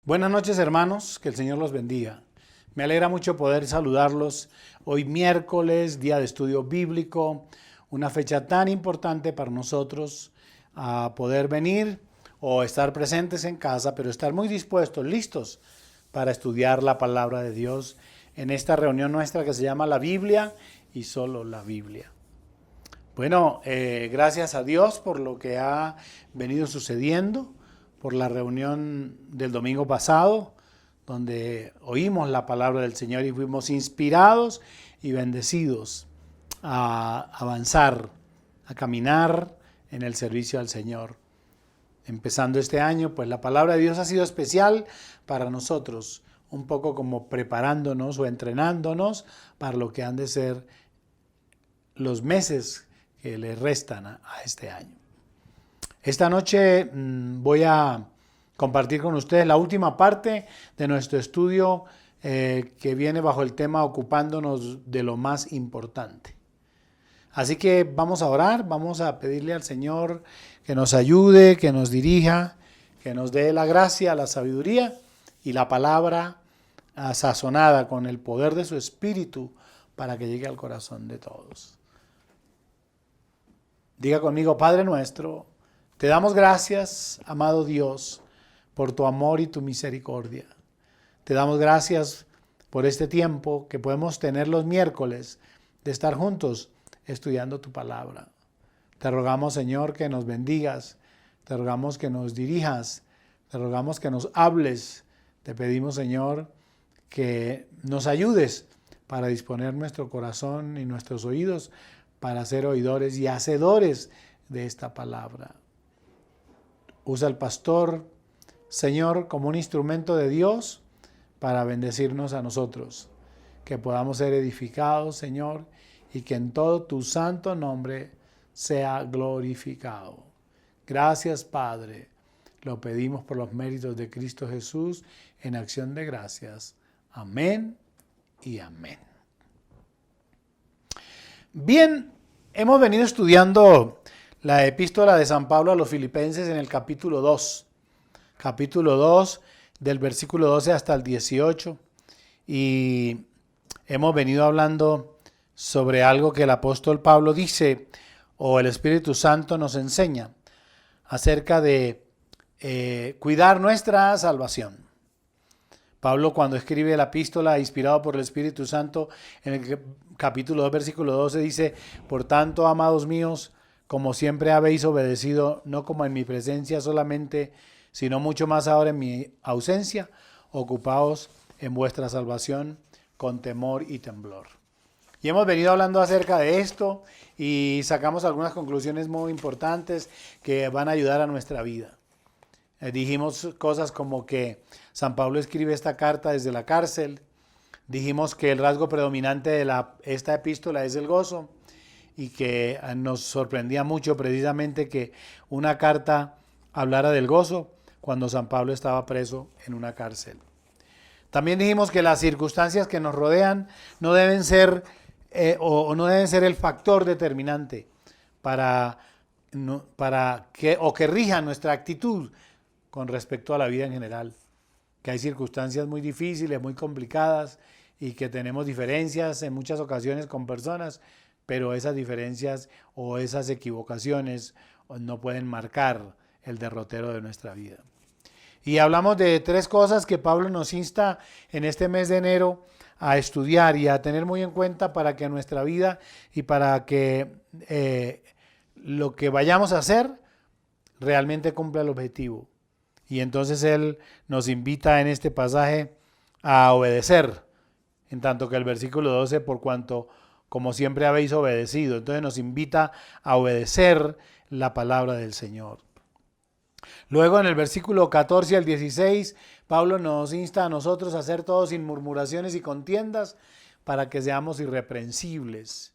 Buenas noches, hermanos, que el Señor los bendiga. Me alegra mucho poder saludarlos hoy miércoles, día de estudio bíblico, una fecha tan importante para nosotros a poder venir o estar presentes en casa, pero estar muy dispuestos, listos para estudiar la palabra de Dios en esta reunión nuestra que se llama la Biblia y solo la Biblia. Bueno, gracias a Dios por lo que ha venido sucediendo, por la reunión del domingo pasado, donde oímos la palabra del Señor y fuimos inspirados y bendecidos a avanzar, a caminar en el servicio al Señor. Empezando este año, pues la palabra de Dios ha sido especial para nosotros, un poco como preparándonos o entrenándonos para lo que han de ser los meses que le restan a este año. Esta noche voy a compartir con ustedes la última parte de nuestro estudio que viene bajo el tema ocupándonos de lo más importante. Así que vamos a orar, vamos a pedirle al Señor que nos ayude, que nos dirija, que nos dé la gracia, la sabiduría y la palabra sazonada con el poder de su Espíritu para que llegue al corazón de todos. Diga conmigo, Padre nuestro, te damos gracias, amado Dios, por tu amor y tu misericordia. Te damos gracias por este tiempo que podemos tener los miércoles de estar juntos estudiando tu palabra. Te rogamos, Señor, que nos bendigas, te rogamos que nos dirijas, te rogamos que nos hables. Te pedimos, Señor, que nos ayudes para disponer nuestro corazón y nuestros oídos para ser oidores y hacedores de esta palabra. Usa al pastor, Señor, como un instrumento de Dios para bendecirnos a nosotros. Que podamos ser edificados, Señor, y que en todo tu santo nombre sea glorificado. Gracias, Padre. Lo pedimos por los méritos de Cristo Jesús en acción de gracias. Amén y amén. Bien, hemos venido estudiando la epístola de San Pablo a los Filipenses en el capítulo 2. Capítulo 2, del versículo 12 hasta el 18. Y hemos venido hablando sobre algo que el apóstol Pablo dice, o el Espíritu Santo nos enseña, acerca de cuidar nuestra salvación. Pablo, cuando escribe la epístola inspirado por el Espíritu Santo, en el capítulo 2, versículo 12, dice: por tanto, amados míos, como siempre habéis obedecido, no como en mi presencia solamente, sino mucho más ahora en mi ausencia, ocupaos en vuestra salvación con temor y temblor. Y hemos venido hablando acerca de esto y sacamos algunas conclusiones muy importantes que van a ayudar a nuestra vida. Dijimos cosas como que San Pablo escribe esta carta desde la cárcel. Dijimos que el rasgo predominante de esta epístola es el gozo y que nos sorprendía mucho precisamente que una carta hablara del gozo cuando San Pablo estaba preso en una cárcel. También dijimos que las circunstancias que nos rodean no deben ser no deben ser el factor determinante para que rijan nuestra actitud con respecto a la vida en general, que hay circunstancias muy difíciles, muy complicadas y que tenemos diferencias en muchas ocasiones con personas, pero esas diferencias o esas equivocaciones no pueden marcar el derrotero de nuestra vida. Y hablamos de 3 cosas que Pablo nos insta en este mes de enero a estudiar y a tener muy en cuenta para que nuestra vida y para que lo que vayamos a hacer realmente cumpla el objetivo. Y entonces él nos invita en este pasaje a obedecer, en tanto que el versículo 12, por cuanto como siempre habéis obedecido. Entonces nos invita a obedecer la palabra del Señor. Luego en el versículo 14 al 16, Pablo nos insta a nosotros a hacer todo sin murmuraciones y contiendas para que seamos irreprensibles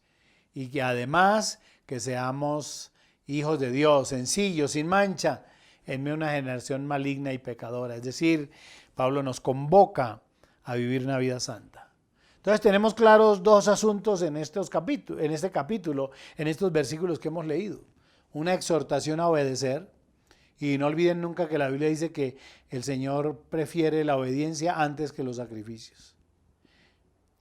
y que además que seamos hijos de Dios, sencillos, sin mancha, en medio de una generación maligna y pecadora. Es decir, Pablo nos convoca a vivir una vida santa. Entonces tenemos claros 2 asuntos en este capítulo, en estos versículos que hemos leído. Una exhortación a obedecer Y no olviden nunca que la Biblia dice que el Señor prefiere la obediencia antes que los sacrificios.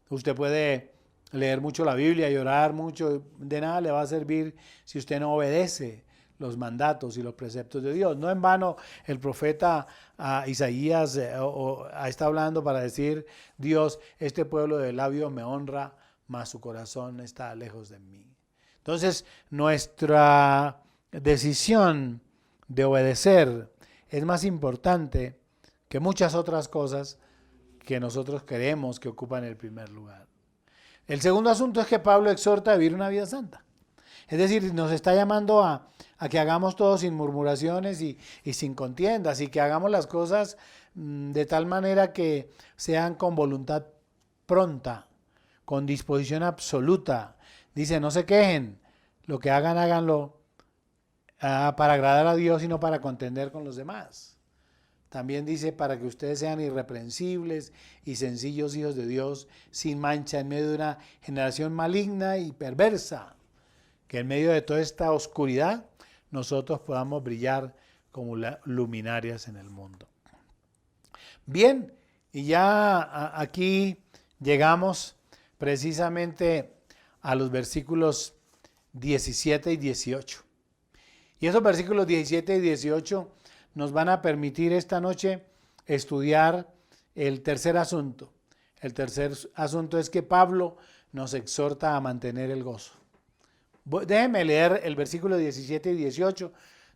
Usted puede leer mucho la Biblia y orar mucho, de nada le va a servir si usted no obedece los mandatos y los preceptos de Dios. No en vano el profeta Isaías está hablando para decir: Dios, este pueblo de labios me honra, mas su corazón está lejos de mí. Entonces, nuestra decisión de obedecer es más importante que muchas otras cosas que nosotros queremos que ocupan el primer lugar. El segundo asunto es que Pablo exhorta a vivir una vida santa. Es decir, nos está llamando a que hagamos todo sin murmuraciones y sin contiendas, y que hagamos las cosas de tal manera que sean con voluntad pronta, con disposición absoluta. Dice: no se quejen, lo que hagan, háganlo para agradar a Dios y no para contender con los demás. También dice: para que ustedes sean irreprensibles y sencillos hijos de Dios, sin mancha en medio de una generación maligna y perversa. Que en medio de toda esta oscuridad nosotros podamos brillar como luminarias en el mundo. Bien, y ya aquí llegamos precisamente a los versículos 17 y 18. Y esos versículos 17 y 18 nos van a permitir esta noche estudiar el tercer asunto. El tercer asunto es que Pablo nos exhorta a mantener el gozo. Déjenme leer el versículo 17 y 18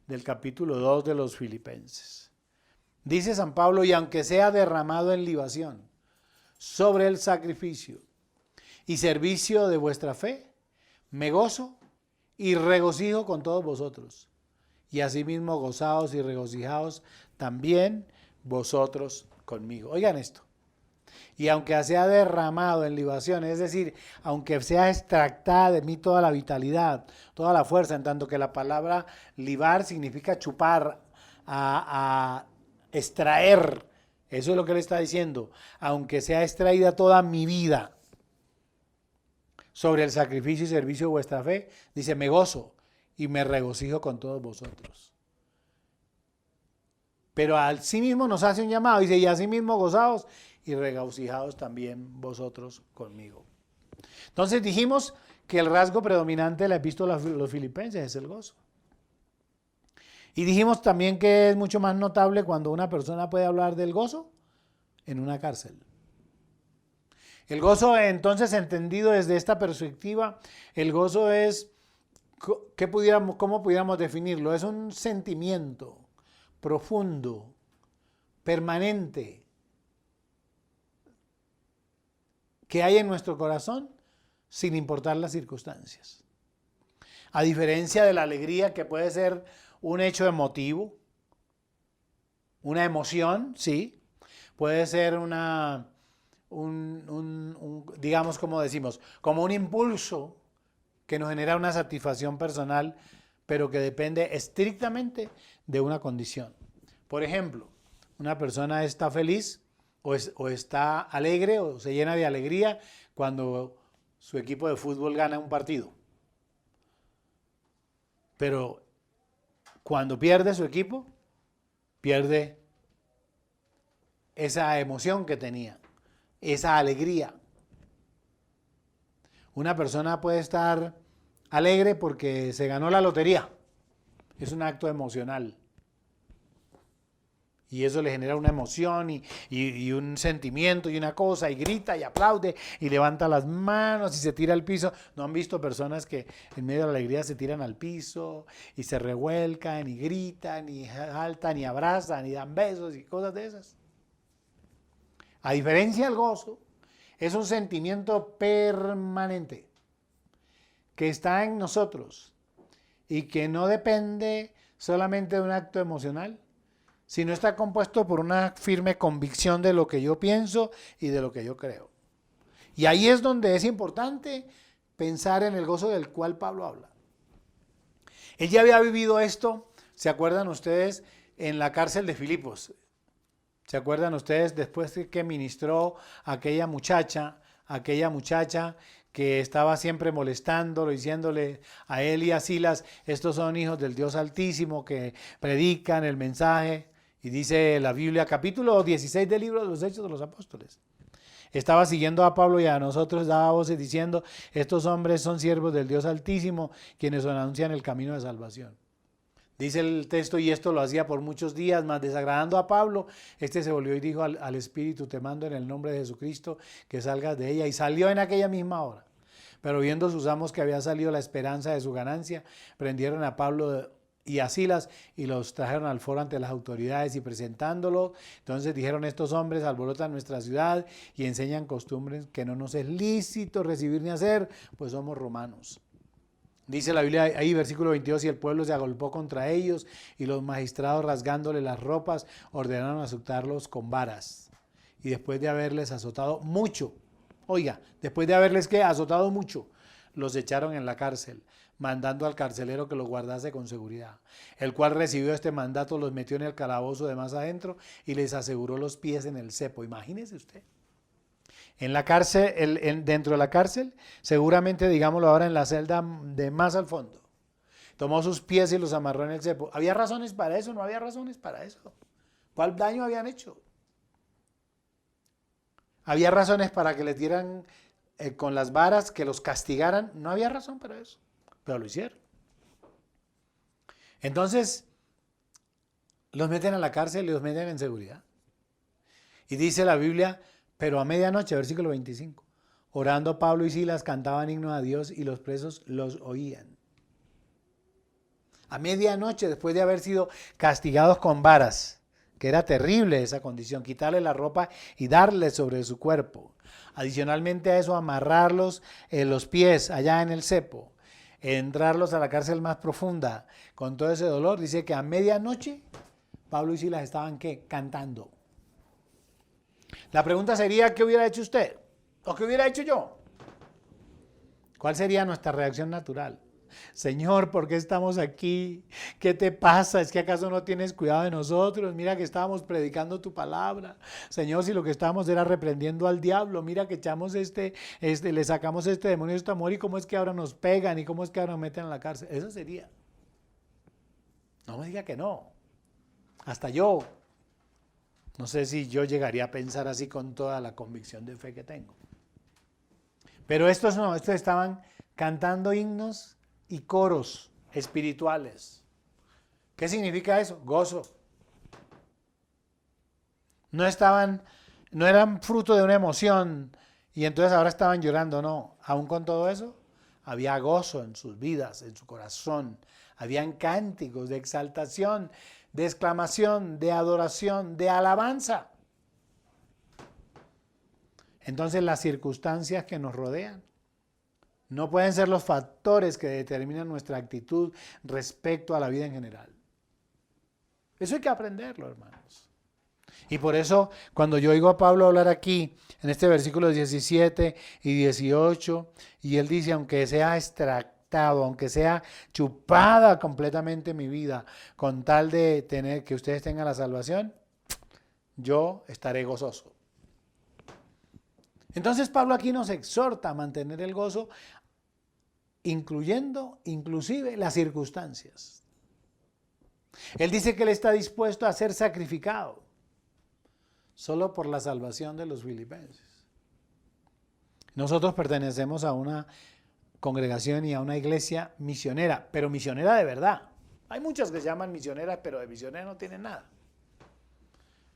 del capítulo 2 de los Filipenses. Dice San Pablo: y aunque sea derramado en libación sobre el sacrificio y servicio de vuestra fe, me gozo y regocijo con todos vosotros. Y asimismo gozaos y regocijaos también vosotros conmigo. Oigan esto. Y aunque sea derramado en libación, es decir, aunque sea extractada de mí toda la vitalidad, toda la fuerza, en tanto que la palabra libar significa chupar, a extraer. Eso es lo que él está diciendo. Aunque sea extraída toda mi vida sobre el sacrificio y servicio de vuestra fe, dice: me gozo y me regocijo con todos vosotros. Pero al sí mismo nos hace un llamado, dice: y así mismo gozaos y regocijaos también vosotros conmigo. Entonces dijimos que el rasgo predominante de la epístola a los Filipenses es el gozo. Y dijimos también que es mucho más notable cuando una persona puede hablar del gozo en una cárcel. El gozo, entonces, entendido desde esta perspectiva, el gozo es, ¿cómo pudiéramos definirlo? Es un sentimiento profundo, permanente, que hay en nuestro corazón sin importar las circunstancias. A diferencia de la alegría, que puede ser un hecho emotivo, una emoción, sí, puede ser digamos, como decimos, como un impulso que nos genera una satisfacción personal, pero que depende estrictamente de una condición. Por ejemplo, una persona está feliz o está alegre o se llena de alegría cuando su equipo de fútbol gana un partido. Pero cuando pierde su equipo, pierde esa emoción que tenía, esa alegría. Una persona puede estar alegre porque se ganó la lotería. Es un acto emocional. Y eso le genera una emoción y un sentimiento y una cosa, y grita y aplaude y levanta las manos y se tira al piso. ¿No han visto personas que en medio de la alegría se tiran al piso y se revuelcan y gritan y saltan y abrazan y dan besos y cosas de esas? A diferencia del gozo, es un sentimiento permanente que está en nosotros y que no depende solamente de un acto emocional, sino está compuesto por una firme convicción de lo que yo pienso y de lo que yo creo. Y ahí es donde es importante pensar en el gozo del cual Pablo habla. Él ya había vivido esto, ¿se acuerdan ustedes? En la cárcel de Filipos. ¿Se acuerdan ustedes después de que ministró a aquella muchacha que estaba siempre molestándolo, diciéndole a él y a Silas, estos son hijos del Dios Altísimo que predican el mensaje. Y dice la Biblia, capítulo 16 del libro de los Hechos de los Apóstoles. Estaba siguiendo a Pablo y a nosotros, daba voces diciendo, estos hombres son siervos del Dios Altísimo, quienes anuncian el camino de salvación. Dice el texto, y esto lo hacía por muchos días, mas desagradando a Pablo, este se volvió y dijo al Espíritu, te mando en el nombre de Jesucristo que salgas de ella. Y salió en aquella misma hora. Pero viendo sus amos que había salido la esperanza de su ganancia, prendieron a Pablo y a Silas y los trajeron al foro ante las autoridades y presentándolo. Entonces dijeron, estos hombres alborotan nuestra ciudad y enseñan costumbres que no nos es lícito recibir ni hacer, pues somos romanos. Dice la Biblia ahí, versículo 22, y el pueblo se agolpó contra ellos y los magistrados rasgándole las ropas ordenaron azotarlos con varas. Y después de haberles azotado mucho, oiga, después de haberles ¿qué? Azotado mucho, los echaron en la cárcel, mandando al carcelero que los guardase con seguridad. El cual recibió este mandato, los metió en el calabozo de más adentro y les aseguró los pies en el cepo. Imagínese usted. En la cárcel, dentro de la cárcel, seguramente, digámoslo ahora, en la celda de más al fondo. Tomó sus pies y los amarró en el cepo. ¿Había razones para eso? No había razones para eso. ¿Cuál daño habían hecho? ¿Había razones para que les dieran con las varas, que los castigaran? No había razón para eso, pero lo hicieron. Entonces, los meten a la cárcel y los meten en seguridad. Y dice la Biblia, pero a medianoche, versículo 25, orando Pablo y Silas cantaban himnos a Dios y los presos los oían. A medianoche, después de haber sido castigados con varas, que era terrible esa condición, quitarle la ropa y darle sobre su cuerpo. Adicionalmente a eso, amarrarlos en los pies allá en el cepo, entrarlos a la cárcel más profunda con todo ese dolor. Dice que a medianoche Pablo y Silas estaban ¿qué? Cantando. La pregunta sería, ¿qué hubiera hecho usted? ¿O qué hubiera hecho yo? ¿Cuál sería nuestra reacción natural? Señor, ¿por qué estamos aquí? ¿Qué te pasa? ¿Es que acaso no tienes cuidado de nosotros? Mira que estábamos predicando tu palabra. Señor, si lo que estábamos era reprendiendo al diablo, mira que echamos le sacamos este demonio, este amor, y cómo es que ahora nos pegan y cómo es que ahora nos meten en la cárcel. Eso sería. No me diga que no. Hasta yo. No sé si yo llegaría a pensar así con toda la convicción de fe que tengo. Pero estos no, estos estaban cantando himnos y coros espirituales. ¿Qué significa eso? Gozo. No eran fruto de una emoción y entonces ahora estaban llorando, no. Aún con todo eso, había gozo en sus vidas, en su corazón. Habían cánticos de exaltación, de exclamación, de adoración, de alabanza. Entonces las circunstancias que nos rodean no pueden ser los factores que determinan nuestra actitud respecto a la vida en general. Eso hay que aprenderlo, hermanos. Y por eso, cuando yo oigo a Pablo hablar aquí, en este versículo 17 y 18, y él dice, aunque sea extractado, aunque sea chupada completamente mi vida, con tal de tener que ustedes tengan la salvación, yo estaré gozoso. Entonces Pablo aquí nos exhorta a mantener el gozo, inclusive las circunstancias. Él dice que él está dispuesto a ser sacrificado solo por la salvación de los filipenses. Nosotros pertenecemos a una congregación y a una iglesia misionera, pero misionera de verdad. Hay muchas que se llaman misioneras, pero de misionera no tienen nada.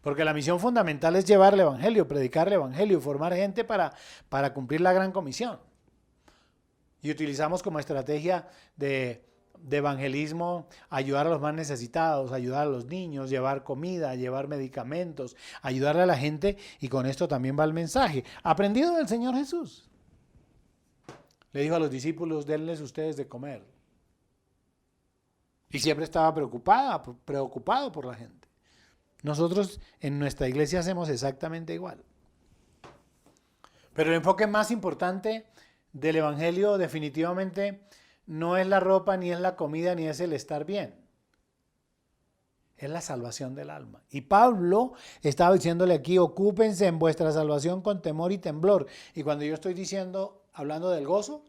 Porque la misión fundamental es llevar el evangelio, predicar el evangelio, formar gente para cumplir la gran comisión. Y utilizamos como estrategia de evangelismo ayudar a los más necesitados, ayudar a los niños, llevar comida, llevar medicamentos, ayudarle a la gente, y con esto también va el mensaje. Aprendido del Señor Jesús. Le dijo a los discípulos, denles ustedes de comer. Y siempre estaba preocupado por la gente. Nosotros en nuestra iglesia hacemos exactamente igual. Pero el enfoque más importante del evangelio definitivamente no es la ropa, ni es la comida, ni es el estar bien. Es la salvación del alma. Y Pablo estaba diciéndole aquí, ocúpense en vuestra salvación con temor y temblor. Y cuando yo estoy diciendo hablando del gozo,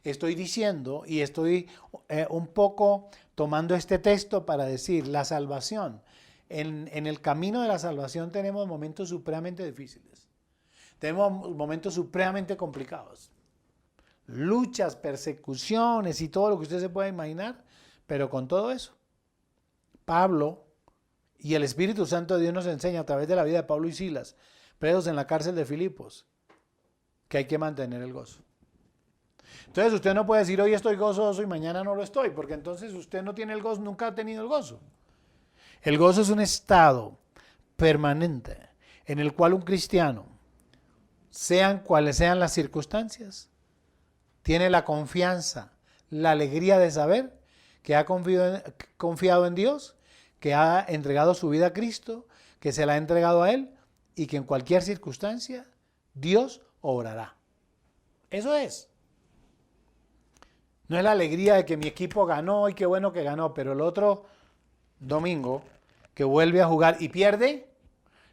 estoy diciendo y estoy un poco tomando este texto para decir la salvación. En el camino de la salvación tenemos momentos supremamente difíciles. Tenemos momentos supremamente complicados. Luchas, persecuciones y todo lo que usted se pueda imaginar. Pero con todo eso, Pablo y el Espíritu Santo de Dios nos enseña a través de la vida de Pablo y Silas, presos en la cárcel de Filipos, que hay que mantener el gozo. Entonces usted no puede decir hoy estoy gozoso y mañana no lo estoy, porque entonces usted no tiene el gozo, nunca ha tenido el gozo. El gozo es un estado permanente en el cual un cristiano, sean cuales sean las circunstancias, tiene la confianza, la alegría de saber que ha confiado en Dios, que ha entregado su vida a Cristo, que se la ha entregado a Él y que en cualquier circunstancia Dios obrará. Eso es. No es la alegría de que mi equipo ganó y qué bueno que ganó, pero el otro domingo que vuelve a jugar y pierde,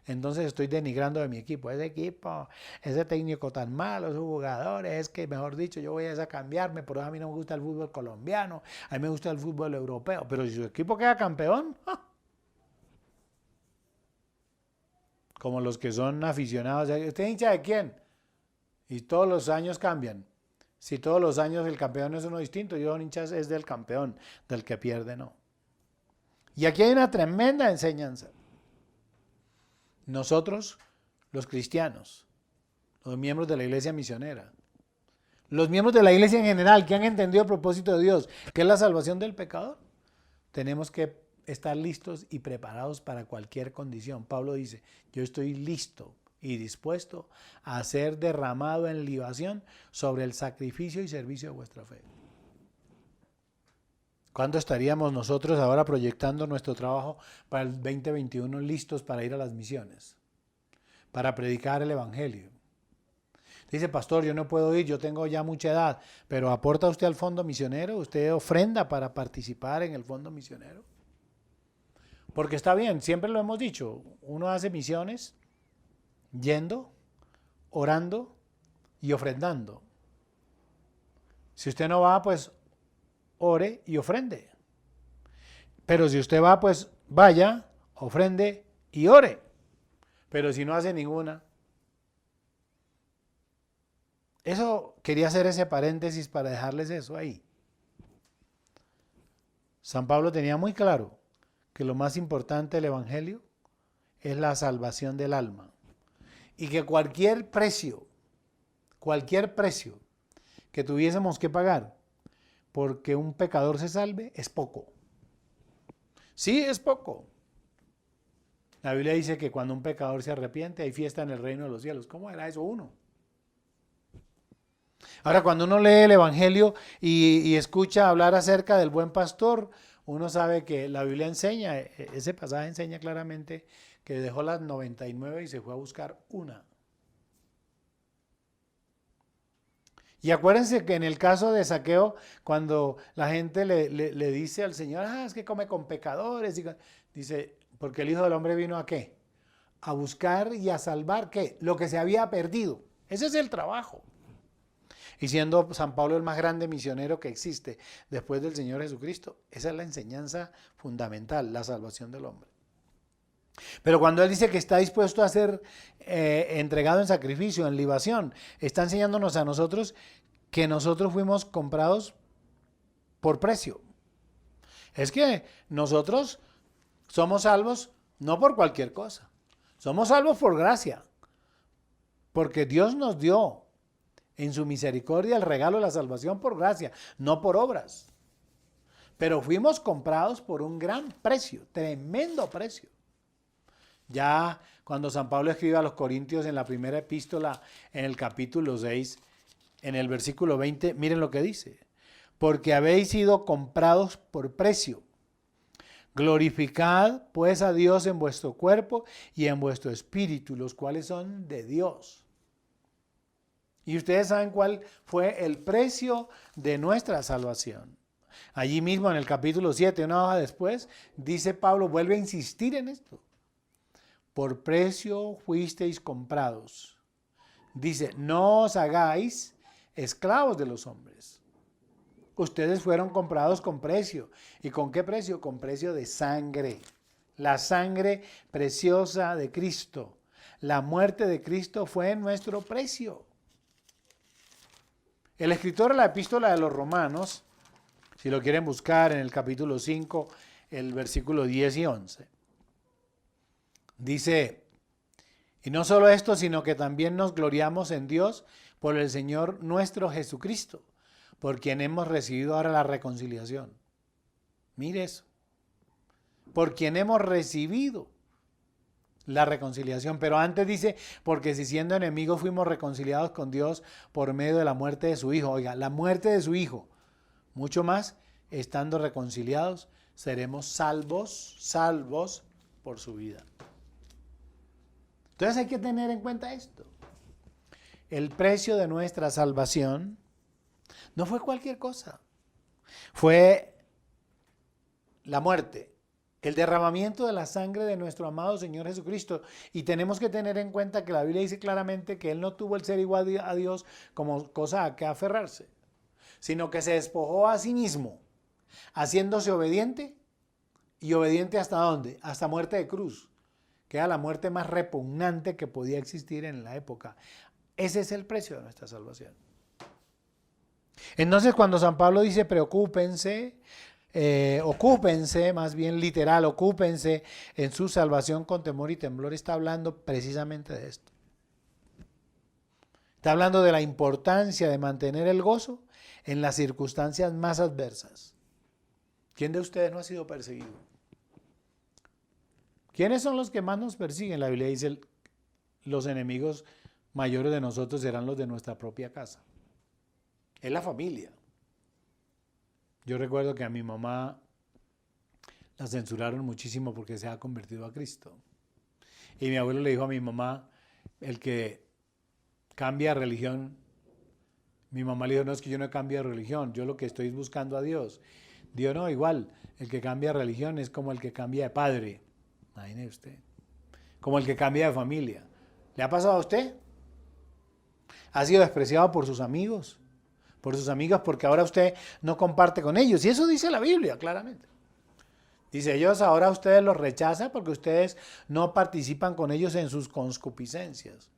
entonces estoy denigrando de mi equipo. Ese equipo, ese técnico tan malo, esos jugadores, es que mejor dicho, yo voy a cambiarme, pero a mí no me gusta el fútbol colombiano, a mí me gusta el fútbol europeo. Pero si su equipo queda campeón, como los que son aficionados, ¿usted es hincha de quién? Y todos los años cambian. Si todos los años el campeón es uno distinto, yo hincha es del campeón, del que pierde no. Y aquí hay una tremenda enseñanza. Nosotros, los cristianos, los miembros de la iglesia misionera, los miembros de la iglesia en general que han entendido el propósito de Dios, que es la salvación del pecador, tenemos que estar listos y preparados para cualquier condición. Pablo dice, yo estoy listo y dispuesto a ser derramado en libación sobre el sacrificio y servicio de vuestra fe. ¿Cuándo estaríamos nosotros ahora proyectando nuestro trabajo para el 2021 listos para ir a las misiones? Para predicar el evangelio. Dice, pastor, yo no puedo ir, yo tengo ya mucha edad, pero ¿aporta usted al fondo misionero? ¿Usted ofrenda para participar en el fondo misionero? Porque está bien, siempre lo hemos dicho, uno hace misiones yendo, orando y ofrendando. Si usted no va, pues ore y ofrende. Pero si usted va, pues vaya, ofrende y ore. Pero si no hace ninguna. Eso, quería hacer ese paréntesis para dejarles eso ahí. San Pablo tenía muy claro que lo más importante del Evangelio es la salvación del alma. Y que cualquier precio que tuviésemos que pagar porque un pecador se salve, es poco. Sí, es poco. La Biblia dice que cuando un pecador se arrepiente, hay fiesta en el reino de los cielos. ¿Cómo era eso uno? Ahora, cuando uno lee el Evangelio y escucha hablar acerca del buen pastor, uno sabe que la Biblia enseña, ese pasaje enseña claramente que dejó las 99 y se fue a buscar una. Y acuérdense que en el caso de Zaqueo, cuando la gente le dice al Señor, es que come con pecadores, dice, porque el Hijo del Hombre vino ¿a qué? A buscar y a salvar, ¿qué? Lo que se había perdido. Ese es el trabajo. Y siendo San Pablo el más grande misionero que existe después del Señor Jesucristo, esa es la enseñanza fundamental, la salvación del hombre. Pero cuando él dice que está dispuesto a ser entregado en sacrificio, en libación, está enseñándonos a nosotros que nosotros fuimos comprados por precio. Es que nosotros somos salvos no por cualquier cosa, somos salvos por gracia, porque Dios nos dio en su misericordia el regalo de la salvación por gracia, no por obras. Pero fuimos comprados por un gran precio, tremendo precio. Ya cuando San Pablo escribe a los Corintios en la primera epístola, en el capítulo 6, en el versículo 20, miren lo que dice. Porque habéis sido comprados por precio. Glorificad pues a Dios en vuestro cuerpo y en vuestro espíritu, los cuales son de Dios. Y ustedes saben cuál fue el precio de nuestra salvación. Allí mismo en el capítulo 7, una hoja después, dice Pablo, vuelve a insistir en esto. Por precio fuisteis comprados. Dice, no os hagáis esclavos de los hombres. Ustedes fueron comprados con precio. ¿Y con qué precio? Con precio de sangre. La sangre preciosa de Cristo. La muerte de Cristo fue nuestro precio. El escritor de la epístola de los Romanos, si lo quieren buscar en el capítulo 5, el versículo 10 y 11, dice: y no solo esto, sino que también nos gloriamos en Dios por el Señor nuestro Jesucristo, por quien hemos recibido ahora la reconciliación. Mire eso. Por quien hemos recibido la reconciliación. Pero antes dice, porque si siendo enemigos fuimos reconciliados con Dios por medio de la muerte de su Hijo. Oiga, la muerte de su Hijo. Mucho más, estando reconciliados, seremos salvos por su vida. Entonces hay que tener en cuenta esto. El precio de nuestra salvación no fue cualquier cosa. Fue la muerte, el derramamiento de la sangre de nuestro amado Señor Jesucristo. Y tenemos que tener en cuenta que la Biblia dice claramente que Él no tuvo el ser igual a Dios como cosa a que aferrarse, sino que se despojó a sí mismo, haciéndose obediente. ¿Y obediente hasta dónde? Hasta muerte de cruz, que era la muerte más repugnante que podía existir en la época. Ese es el precio de nuestra salvación. Entonces, cuando San Pablo dice preocúpense, ocúpense, más bien literal, ocúpense en su salvación con temor y temblor, está hablando precisamente de esto. Está hablando de la importancia de mantener el gozo en las circunstancias más adversas. ¿Quién de ustedes no ha sido perseguido? ¿Quiénes son los que más nos persiguen? La Biblia dice, los enemigos mayores de nosotros serán los de nuestra propia casa. Es la familia. Yo recuerdo que a mi mamá la censuraron muchísimo porque se ha convertido a Cristo. Y mi abuelo le dijo a mi mamá, el que cambia de religión, mi mamá le dijo, no, es que yo no cambio de religión, yo lo que estoy es buscando a Dios. Dios no, igual, el que cambia de religión es como el que cambia de padre. Imagine usted. Como el que cambia de familia. ¿Le ha pasado a usted? ¿Ha sido despreciado por sus amigos? Por sus amigas, porque ahora usted no comparte con ellos. Y eso dice la Biblia, claramente. Dice, ellos ahora ustedes los rechazan porque ustedes no participan con ellos en sus concupiscencias.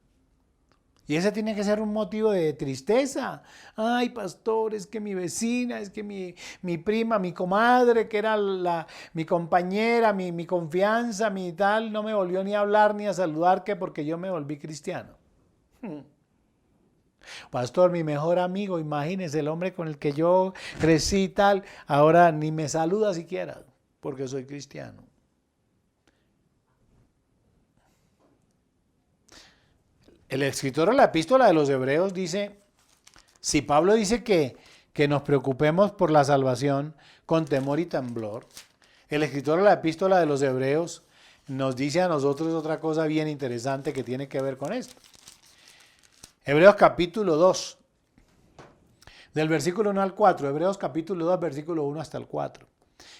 Y ese tiene que ser un motivo de tristeza. Ay, pastor, es que mi vecina, es que mi prima, mi comadre, que era mi compañera, mi confianza, mi tal, no me volvió ni a hablar ni a saludar, que porque yo me volví cristiano. Pastor, mi mejor amigo, imagínese, el hombre con el que yo crecí y tal, ahora ni me saluda siquiera, porque soy cristiano. El escritor de la epístola de los Hebreos dice, si Pablo dice que nos preocupemos por la salvación con temor y temblor, el escritor de la epístola de los Hebreos nos dice a nosotros otra cosa bien interesante que tiene que ver con esto. Hebreos capítulo 2, del versículo 1 al 4, Hebreos capítulo 2, versículo 1 hasta el 4.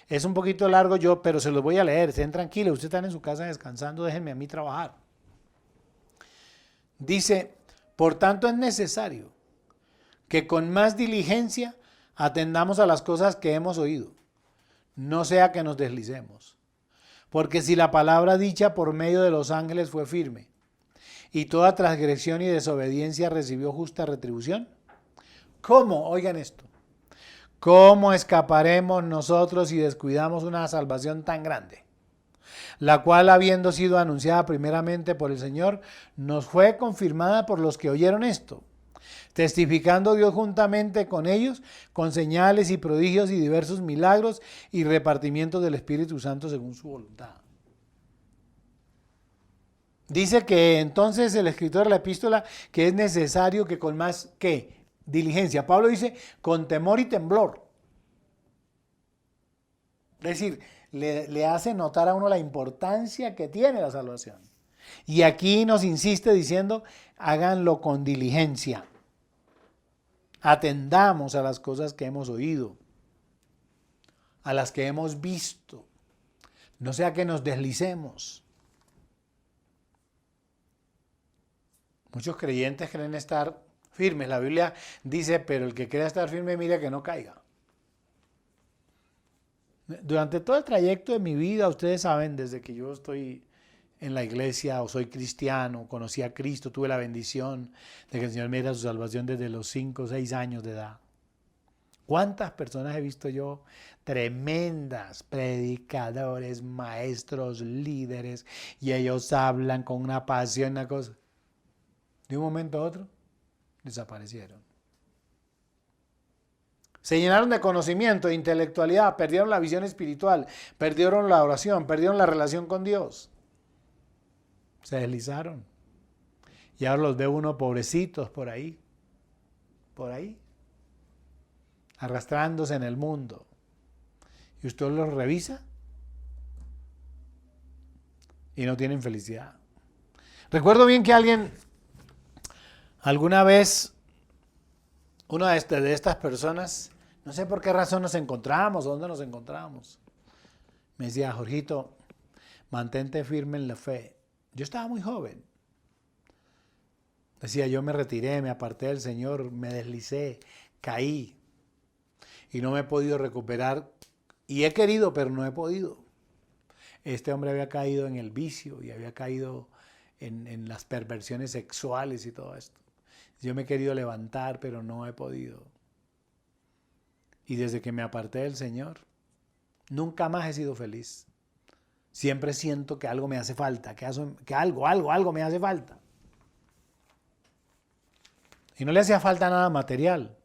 Es un poquito largo pero se los voy a leer, estén tranquilos, ustedes están en su casa descansando, déjenme a mí trabajar. Dice, por tanto es necesario que con más diligencia atendamos a las cosas que hemos oído, no sea que nos deslicemos. Porque si la palabra dicha por medio de los ángeles fue firme, y toda transgresión y desobediencia recibió justa retribución, ¿cómo? Oigan esto. ¿Cómo escaparemos nosotros si descuidamos una salvación tan grande? La cual, habiendo sido anunciada primeramente por el Señor, nos fue confirmada por los que oyeron esto, testificando Dios juntamente con ellos, con señales y prodigios y diversos milagros y repartimientos del Espíritu Santo según su voluntad. Dice que entonces el escritor de la epístola que es necesario que con más, ¿qué? Diligencia. Pablo dice, con temor y temblor. Es decir, le hace notar a uno la importancia que tiene la salvación. Y aquí nos insiste diciendo, háganlo con diligencia. Atendamos a las cosas que hemos oído, a las que hemos visto. No sea que nos deslicemos. Muchos creyentes creen estar Firmes. La Biblia dice, pero el que quiera estar firme, mire que no caiga. Durante todo el trayecto de mi vida, ustedes saben, desde que yo estoy en la iglesia o soy cristiano, conocí a Cristo, tuve la bendición de que el Señor me diera su salvación desde los 5 o 6 años de edad. ¿Cuántas personas he visto yo? Tremendas predicadores, maestros, líderes, y ellos hablan con una pasión, una cosa. De un momento a otro, desaparecieron. Se llenaron de conocimiento, de intelectualidad, perdieron la visión espiritual, perdieron la oración, perdieron la relación con Dios. Se deslizaron. Y ahora los ve uno pobrecitos por ahí, arrastrándose en el mundo. Y usted los revisa y no tienen felicidad. Recuerdo bien que alguna vez, una de estas personas, no sé por qué razón nos encontramos, dónde nos encontramos, me decía, Jorgito, mantente firme en la fe. Yo estaba muy joven. Decía, yo me retiré, me aparté del Señor, me deslicé, caí y no me he podido recuperar. Y he querido, pero no he podido. Este hombre había caído en el vicio y había caído en las perversiones sexuales y todo esto. Yo me he querido levantar, pero no he podido. Y desde que me aparté del Señor, nunca más he sido feliz. Siempre siento que algo me hace falta, que algo me hace falta. Y no le hacía falta nada material.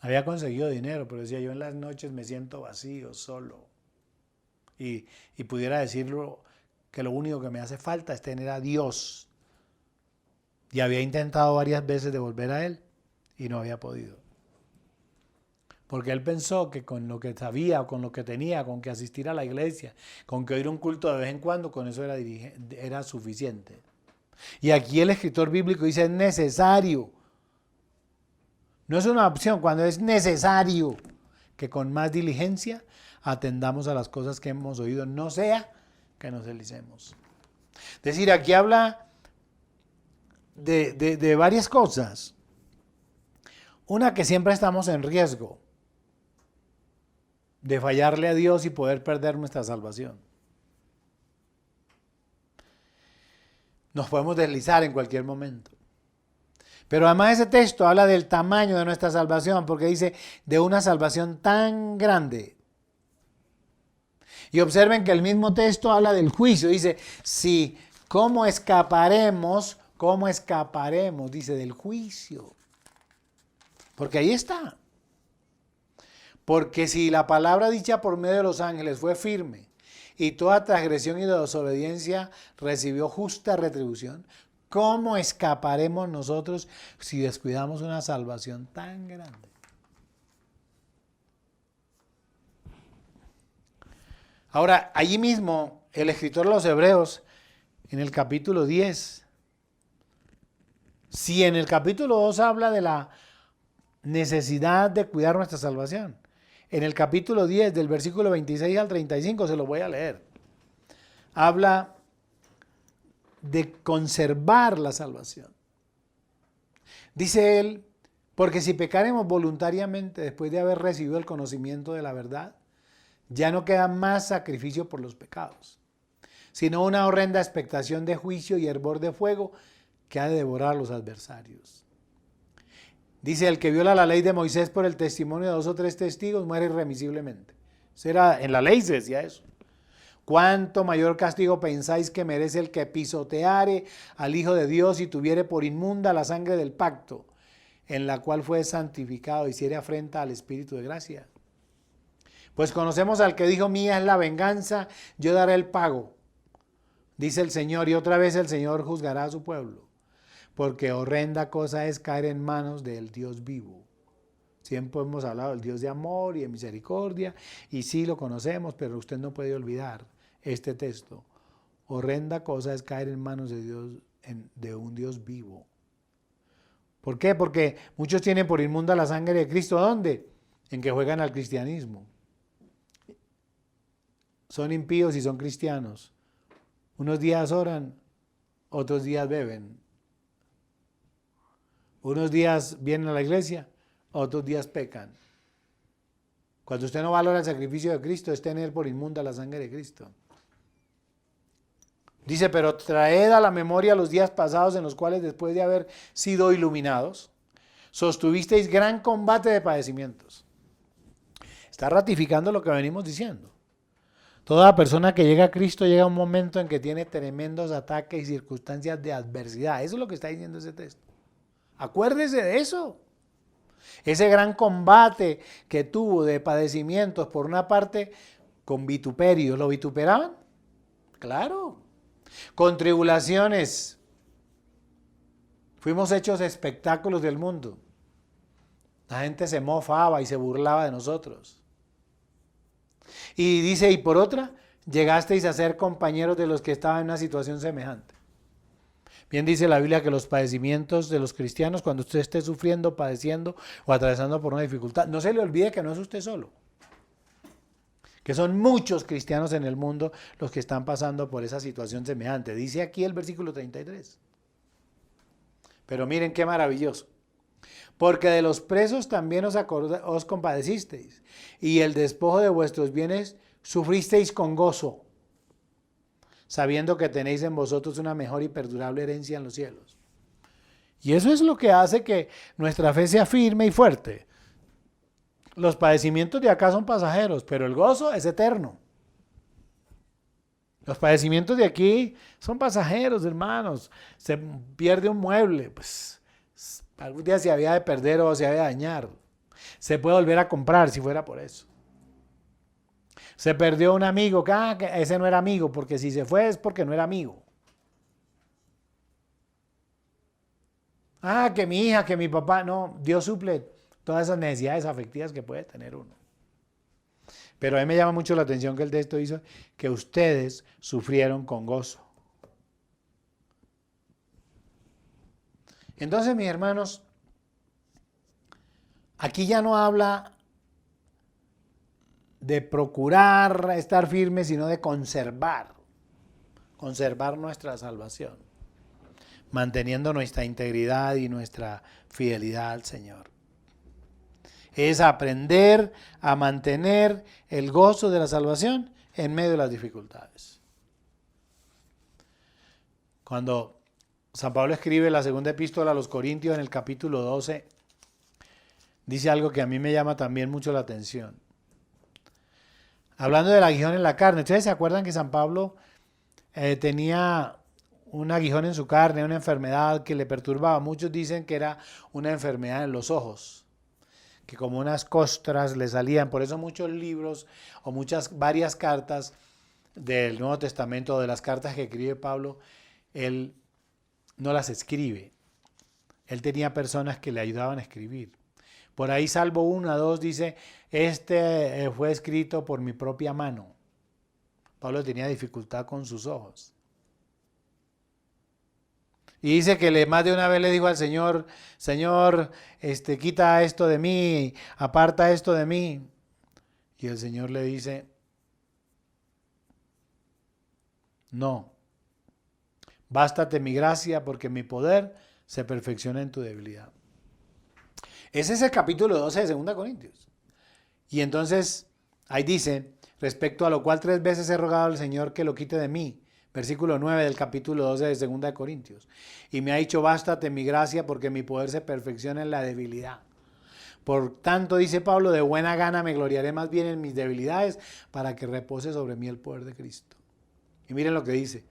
Había conseguido dinero, pero decía, yo en las noches me siento vacío, solo. Y pudiera decirlo que lo único que me hace falta es tener a Dios. Y había intentado varias veces de volver a Él y no había podido. Porque él pensó que con lo que sabía, o con lo que tenía, con que asistir a la iglesia, con que oír un culto de vez en cuando, con eso era suficiente. Y aquí el escritor bíblico dice, es necesario. No es una opción, cuando es necesario que con más diligencia atendamos a las cosas que hemos oído, no sea que nos deslicemos. Es decir, aquí habla de varias cosas. Una, que siempre estamos en riesgo de fallarle a Dios y poder perder nuestra salvación. Nos podemos deslizar en cualquier momento. Pero además ese texto habla del tamaño de nuestra salvación, porque dice de una salvación tan grande. Y observen que el mismo texto habla del juicio. Dice, sí, ¿cómo escaparemos? ¿Cómo escaparemos? Dice, del juicio. Porque ahí está. Porque si la palabra dicha por medio de los ángeles fue firme y toda transgresión y desobediencia recibió justa retribución, ¿cómo escaparemos nosotros si descuidamos una salvación tan grande? Ahora, allí mismo, el escritor de los Hebreos, en el capítulo 10, si en el capítulo 2 habla de la necesidad de cuidar nuestra salvación, en el capítulo 10, del versículo 26 al 35, se lo voy a leer, habla de conservar la salvación. Dice él, porque si pecaremos voluntariamente después de haber recibido el conocimiento de la verdad, ya no queda más sacrificio por los pecados, sino una horrenda expectación de juicio y hervor de fuego que ha de devorar a los adversarios. Dice, el que viola la ley de Moisés por el testimonio de 2 o 3 testigos muere irremisiblemente. En la ley se decía eso. ¿Cuánto mayor castigo pensáis que merece el que pisoteare al Hijo de Dios y tuviere por inmunda la sangre del pacto, en la cual fue santificado, hiciere afrenta al Espíritu de gracia? Pues conocemos al que dijo, mía es la venganza, yo daré el pago, dice el Señor, y otra vez el Señor juzgará a su pueblo. Porque horrenda cosa es caer en manos del Dios vivo. Siempre hemos hablado del Dios de amor y de misericordia, y sí lo conocemos, pero usted no puede olvidar este texto. Horrenda cosa es caer en manos de Dios, de un Dios vivo. ¿Por qué? Porque muchos tienen por inmunda la sangre de Cristo. ¿Dónde? En que juegan al cristianismo. Son impíos y son cristianos. Unos días oran, otros días beben. Unos días vienen a la iglesia, otros días pecan. Cuando usted no valora el sacrificio de Cristo, es tener por inmunda la sangre de Cristo. Dice, pero traed a la memoria los días pasados en los cuales después de haber sido iluminados, sostuvisteis gran combate de padecimientos. Está ratificando lo que venimos diciendo. Toda persona que llega a Cristo llega a un momento en que tiene tremendos ataques y circunstancias de adversidad. Eso es lo que está diciendo ese texto. Acuérdese de eso. Ese gran combate que tuvo de padecimientos, por una parte, con vituperio. ¿Lo vituperaban? Claro. Con tribulaciones. Fuimos hechos espectáculos del mundo. La gente se mofaba y se burlaba de nosotros. Y dice, y por otra, llegasteis a ser compañeros de los que estaban en una situación semejante. Bien dice la Biblia que los padecimientos de los cristianos, cuando usted esté sufriendo, padeciendo o atravesando por una dificultad, no se le olvide que no es usted solo. Que son muchos cristianos en el mundo los que están pasando por esa situación semejante. Dice aquí el versículo 33. Pero miren qué maravilloso. Porque de los presos también os compadecisteis, y el despojo de vuestros bienes sufristeis con gozo, sabiendo que tenéis en vosotros una mejor y perdurable herencia en los cielos. Y eso es lo que hace que nuestra fe sea firme y fuerte. Los padecimientos de acá son pasajeros, pero el gozo es eterno. Los padecimientos de aquí son pasajeros, hermanos. Se pierde un mueble, pues algún día se había de perder o se había de dañar. Se puede volver a comprar si fuera por eso. Se perdió un amigo, que ese no era amigo, porque si se fue es porque no era amigo. Que mi hija, que mi papá, no, Dios suple todas esas necesidades afectivas que puede tener uno. Pero a mí me llama mucho la atención que el texto dice que ustedes sufrieron con gozo. Entonces, mis hermanos, aquí ya no habla de procurar estar firmes, sino de conservar nuestra salvación, manteniendo nuestra integridad y nuestra fidelidad al Señor. Es aprender a mantener el gozo de la salvación en medio de las dificultades. Cuando San Pablo escribe la segunda epístola a los Corintios en el capítulo 12, dice algo que a mí me llama también mucho la atención. Hablando del aguijón en la carne, ¿ustedes se acuerdan que San Pablo tenía un aguijón en su carne, una enfermedad que le perturbaba? Muchos dicen que era una enfermedad en los ojos, que como unas costras le salían. Por eso muchos libros o varias cartas del Nuevo Testamento, de las cartas que escribe Pablo, él no las escribe. Él tenía personas que le ayudaban a escribir. Por ahí, salvo 1 o 2, dice, fue escrito por mi propia mano. Pablo tenía dificultad con sus ojos. Y dice que más de una vez le dijo al Señor, Señor, quita esto de mí, aparta esto de mí. Y el Señor le dice, no, bástate mi gracia porque mi poder se perfecciona en tu debilidad. Ese es el capítulo 12 de 2 Corintios. Y entonces, ahí dice, respecto a lo cual 3 veces he rogado al Señor que lo quite de mí. Versículo 9 del capítulo 12 de 2 Corintios. Y me ha dicho, bástate mi gracia porque mi poder se perfecciona en la debilidad. Por tanto, dice Pablo, de buena gana me gloriaré más bien en mis debilidades para que repose sobre mí el poder de Cristo. Y miren lo que dice.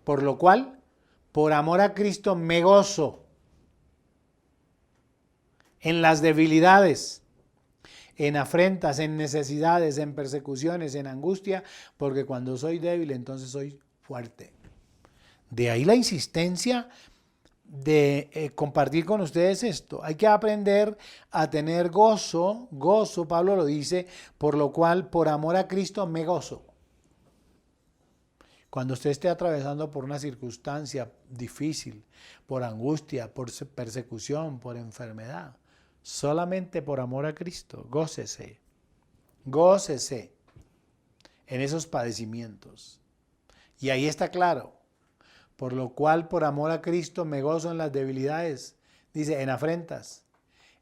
Por lo cual, por amor a Cristo me gozo en las debilidades, en afrentas, en necesidades, en persecuciones, en angustia, porque cuando soy débil, entonces soy fuerte. De ahí la insistencia de compartir con ustedes esto. Hay que aprender a tener gozo, Pablo lo dice, por lo cual, por amor a Cristo, me gozo. Cuando usted esté atravesando por una circunstancia difícil, por angustia, por persecución, por enfermedad, solamente por amor a Cristo, gócese en esos padecimientos. Y ahí está claro, por lo cual por amor a Cristo me gozo en las debilidades, Dice, en afrentas,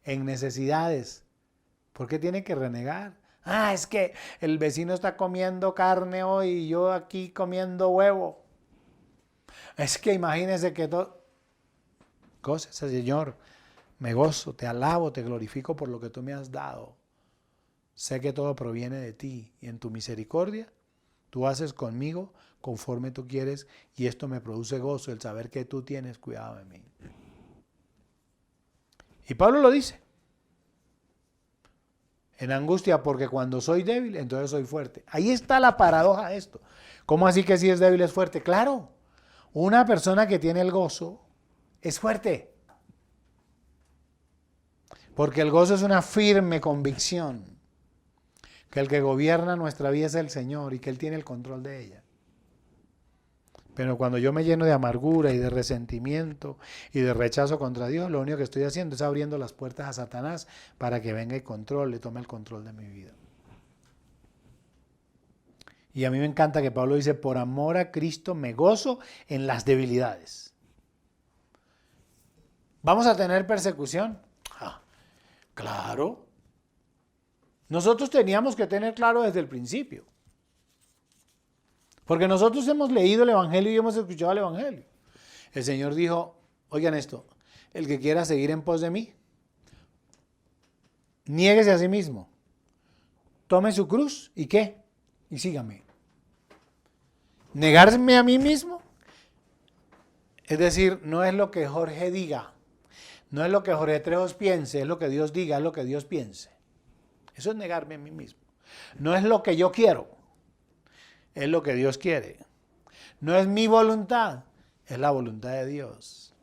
en necesidades. ¿Por qué tiene que renegar? Ah, es que el vecino está comiendo carne hoy y yo aquí comiendo huevo. Es que imagínese que todo... Cosas, Señor, me gozo, te alabo, te glorifico por lo que tú me has dado. Sé que todo proviene de ti y en tu misericordia tú haces conmigo conforme tú quieres y esto me produce gozo, el saber que tú tienes cuidado de mí. Y Pablo lo dice. En angustia porque cuando soy débil, entonces soy fuerte. Ahí está la paradoja de esto. ¿Cómo así que si es débil es fuerte? Claro, una persona que tiene el gozo es fuerte. Porque el gozo es una firme convicción que el que gobierna nuestra vida es el Señor y que Él tiene el control de ella. Pero cuando yo me lleno de amargura y de resentimiento y de rechazo contra Dios, lo único que estoy haciendo es abriendo las puertas a Satanás para que venga y tome el control de mi vida. Y a mí me encanta que Pablo dice, por amor a Cristo me gozo en las debilidades. ¿Vamos a tener persecución? Ah, claro. Nosotros teníamos que tener claro desde el principio. Porque nosotros hemos leído el Evangelio y hemos escuchado el Evangelio. El Señor dijo, oigan esto, el que quiera seguir en pos de mí, niéguese a sí mismo, tome su cruz y ¿qué? Y sígame. Negarme a mí mismo, es decir, no es lo que Jorge diga, no es lo que Jorge Trejos piense, es lo que Dios diga, es lo que Dios piense. Eso es negarme a mí mismo. No es lo que yo quiero. Es lo que Dios quiere. No es mi voluntad, es la voluntad de Dios.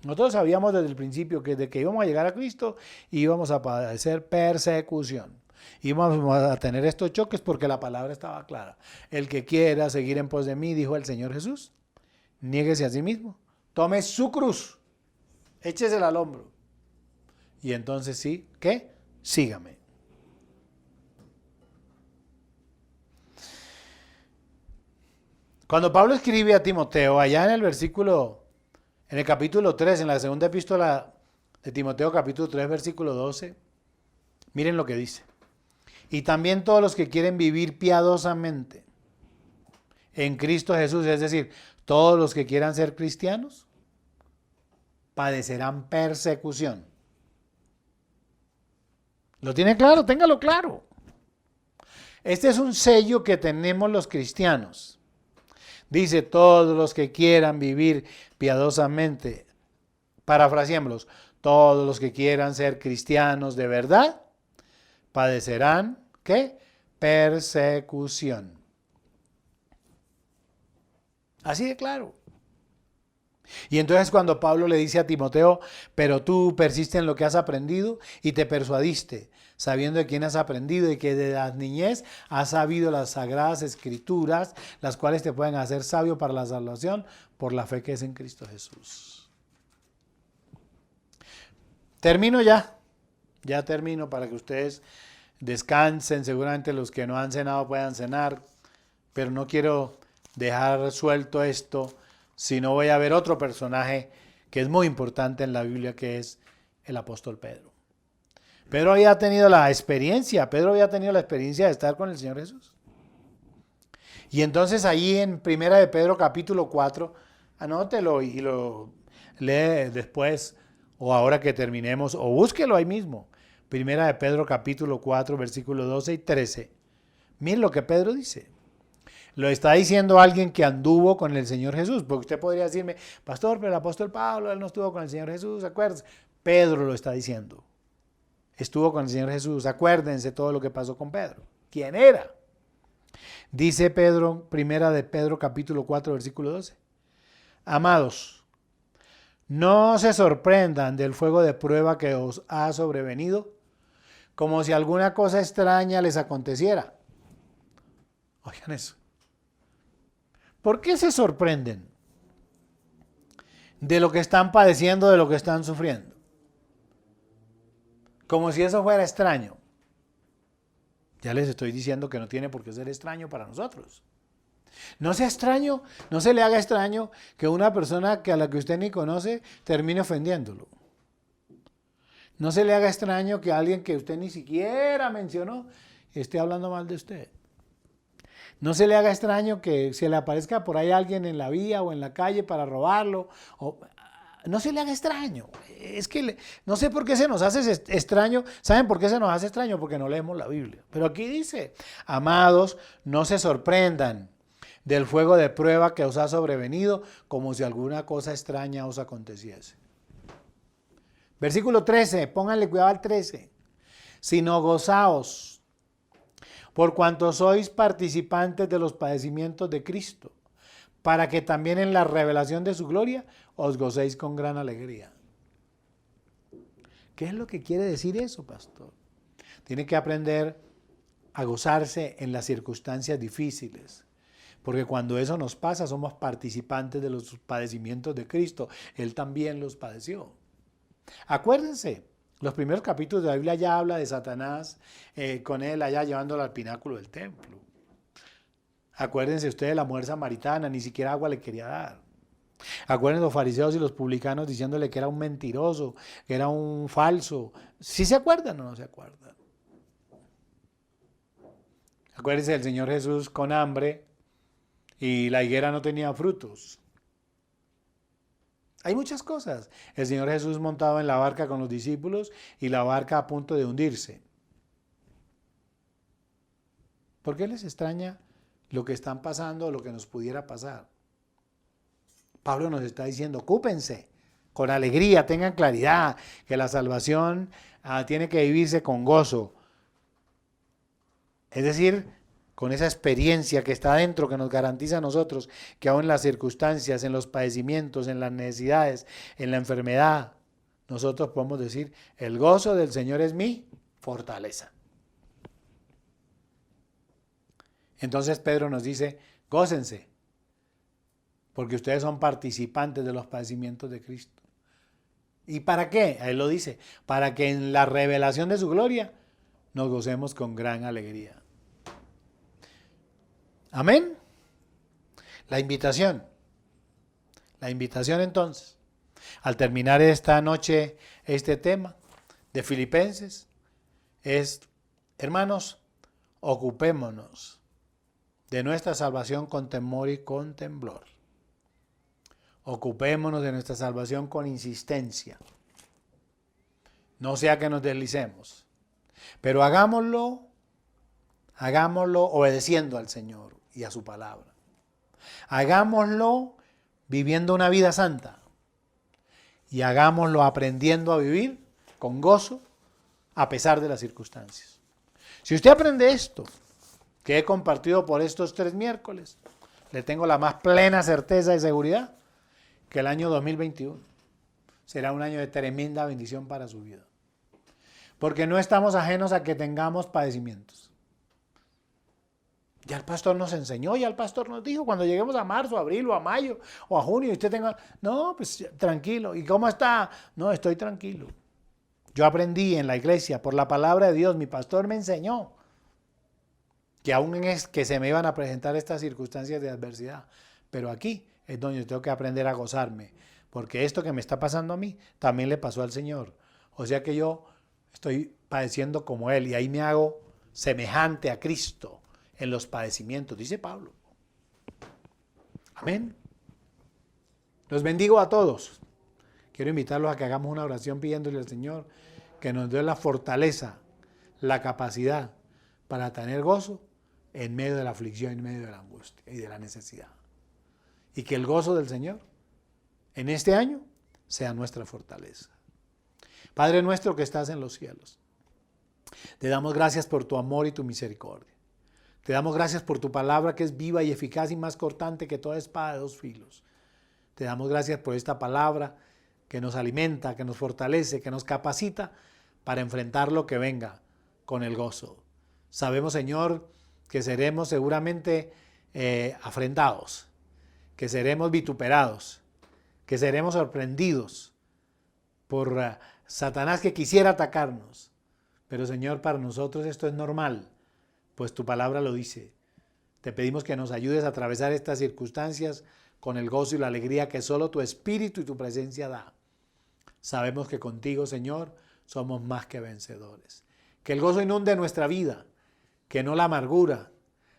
Nosotros sabíamos desde el principio que desde que íbamos a llegar a Cristo íbamos a padecer persecución. Íbamos a tener estos choques porque la palabra estaba clara. El que quiera seguir en pos de mí, dijo el Señor Jesús, niéguese a sí mismo, tome su cruz, échesela al hombro. Y entonces sí, ¿qué? Sígame. Cuando Pablo escribe a Timoteo, allá en el capítulo 3, en la segunda epístola de Timoteo, capítulo 3, versículo 12, miren lo que dice. Y también todos los que quieren vivir piadosamente en Cristo Jesús, es decir, todos los que quieran ser cristianos, padecerán persecución. ¿Lo tiene claro? Téngalo claro. Este es un sello que tenemos los cristianos. Dice, todos los que quieran vivir piadosamente, parafraseémoslos, todos los que quieran ser cristianos de verdad, padecerán, ¿qué? Persecución. Así de claro. Y entonces cuando Pablo le dice a Timoteo, pero tú persiste en lo que has aprendido y te persuadiste, sabiendo de quién has aprendido y que de la niñez has sabido las sagradas escrituras, las cuales te pueden hacer sabio para la salvación por la fe que es en Cristo Jesús. Termino ya. Ya termino para que ustedes descansen. Seguramente los que no han cenado puedan cenar, pero no quiero dejar suelto esto, sino voy a ver otro personaje que es muy importante en la Biblia, que es el apóstol Pedro. Pedro había tenido la experiencia de estar con el Señor Jesús. Y entonces ahí en Primera de Pedro capítulo 4, anótelo y lo lee después o ahora que terminemos, o búsquelo ahí mismo. Primera de Pedro capítulo 4, versículos 12 y 13. Miren lo que Pedro dice. Lo está diciendo alguien que anduvo con el Señor Jesús, porque usted podría decirme, pastor, pero el apóstol Pablo, él no estuvo con el Señor Jesús, acuérdense. Pedro lo está diciendo. Estuvo con el Señor Jesús, acuérdense todo lo que pasó con Pedro. ¿Quién era? Dice Pedro, Primera de Pedro capítulo 4, versículo 12. Amados, no se sorprendan del fuego de prueba que os ha sobrevenido, como si alguna cosa extraña les aconteciera. Oigan eso. ¿Por qué se sorprenden de lo que están padeciendo, de lo que están sufriendo? Como si eso fuera extraño. Ya les estoy diciendo que no tiene por qué ser extraño para nosotros. No sea extraño, no se le haga extraño que una persona a la que usted ni conoce termine ofendiéndolo. No se le haga extraño que alguien que usted ni siquiera mencionó esté hablando mal de usted. No se le haga extraño que se le aparezca por ahí alguien en la vía o en la calle para robarlo. No se le haga extraño. Es que no sé por qué se nos hace extraño. ¿Saben por qué se nos hace extraño? Porque no leemos la Biblia. Pero aquí dice, amados, no se sorprendan del fuego de prueba que os ha sobrevenido, como si alguna cosa extraña os aconteciese. Versículo 13, pónganle cuidado al 13. Sino gozaos, por cuanto sois participantes de los padecimientos de Cristo, para que también en la revelación de su gloria os gocéis con gran alegría. ¿Qué es lo que quiere decir eso, pastor? Tiene que aprender a gozarse en las circunstancias difíciles. Porque cuando eso nos pasa, somos participantes de los padecimientos de Cristo. Él también los padeció. Acuérdense, los primeros capítulos de la Biblia ya habla de Satanás con él allá llevándolo al pináculo del templo. Acuérdense ustedes de la mujer samaritana, ni siquiera agua le quería dar. Acuérdense los fariseos y los publicanos diciéndole que era un mentiroso, que era un falso. ¿Sí se acuerdan o no se acuerdan? Acuérdense del Señor Jesús con hambre y la higuera no tenía frutos. Hay muchas cosas. El Señor Jesús montado en la barca con los discípulos y la barca a punto de hundirse. ¿Por qué les extraña lo que están pasando o lo que nos pudiera pasar? Pablo nos está diciendo, ocúpense con alegría, tengan claridad, que la salvación tiene que vivirse con gozo. Es decir, con esa experiencia que está dentro, que nos garantiza a nosotros que aún en las circunstancias, en los padecimientos, en las necesidades, en la enfermedad, nosotros podemos decir, el gozo del Señor es mi fortaleza. Entonces Pedro nos dice, gócense, porque ustedes son participantes de los padecimientos de Cristo. ¿Y para qué? Él lo dice, para que en la revelación de su gloria nos gocemos con gran alegría. Amén. La invitación entonces, al terminar esta noche este tema de Filipenses, es, hermanos, ocupémonos de nuestra salvación con temor y con temblor. Ocupémonos de nuestra salvación con insistencia. No sea que nos deslicemos, pero hagámoslo obedeciendo al Señor y a su palabra. Hagámoslo viviendo una vida santa y hagámoslo aprendiendo a vivir con gozo a pesar de las circunstancias. Si usted aprende esto que he compartido por estos 3 miércoles, le tengo la más plena certeza y seguridad que el año 2021 será un año de tremenda bendición para su vida. Porque no estamos ajenos a que tengamos padecimientos. Ya el pastor nos enseñó, ya el pastor nos dijo, cuando lleguemos a marzo, abril o a mayo o a junio, y usted tenga, no, pues tranquilo. ¿Y cómo está? No, estoy tranquilo. Yo aprendí en la iglesia, por la palabra de Dios, mi pastor me enseñó que aún es que se me iban a presentar estas circunstancias de adversidad. Pero aquí es donde yo tengo que aprender a gozarme, porque esto que me está pasando a mí también le pasó al Señor. O sea que yo estoy padeciendo como Él y ahí me hago semejante a Cristo en los padecimientos, dice Pablo. Amén. Los bendigo a todos. Quiero invitarlos a que hagamos una oración pidiéndole al Señor que nos dé la fortaleza, la capacidad para tener gozo en medio de la aflicción, en medio de la angustia y de la necesidad. Y que el gozo del Señor en este año sea nuestra fortaleza. Padre nuestro que estás en los cielos, te damos gracias por tu amor y tu misericordia. Te damos gracias por tu palabra que es viva y eficaz y más cortante que toda espada de 2 filos. Te damos gracias por esta palabra que nos alimenta, que nos fortalece, que nos capacita para enfrentar lo que venga con el gozo. Sabemos, Señor, que seremos seguramente afrentados, que seremos vituperados, que seremos sorprendidos por Satanás que quisiera atacarnos. Pero, Señor, para nosotros esto es normal, pues tu palabra lo dice. Te pedimos que nos ayudes a atravesar estas circunstancias con el gozo y la alegría que solo tu Espíritu y tu presencia da. Sabemos que contigo, Señor, somos más que vencedores. Que el gozo inunde nuestra vida, que no la amargura.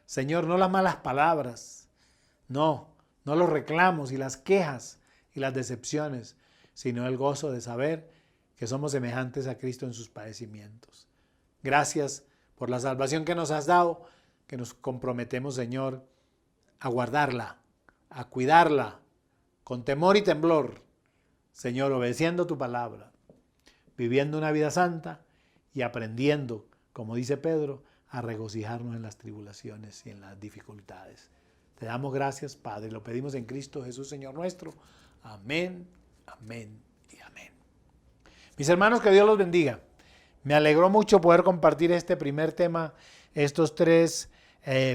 Señor, no las malas palabras, no los reclamos y las quejas y las decepciones, sino el gozo de saber que somos semejantes a Cristo en sus padecimientos. Gracias por la salvación que nos has dado, que nos comprometemos, Señor, a guardarla, a cuidarla, con temor y temblor, Señor, obedeciendo tu palabra, viviendo una vida santa y aprendiendo, como dice Pedro, a regocijarnos en las tribulaciones y en las dificultades. Te damos gracias, Padre, lo pedimos en Cristo Jesús, Señor nuestro. Amén, amén y amén. Mis hermanos, que Dios los bendiga. Me alegró mucho poder compartir este primer tema, estos 3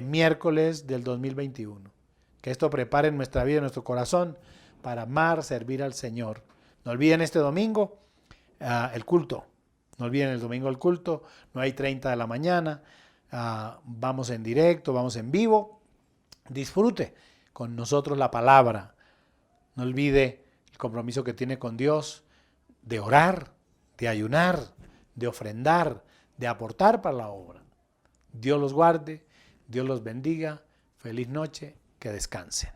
miércoles del 2021. Que esto prepare nuestra vida, nuestro corazón, para amar, servir al Señor. No olviden este domingo el culto. No olviden el domingo el culto. 9:30 de la mañana. Vamos en directo, vamos en vivo. Disfrute con nosotros la palabra. No olvide el compromiso que tiene con Dios de orar, de ayunar, de ofrendar, de aportar para la obra. Dios los guarde, Dios los bendiga. Feliz noche, que descansen.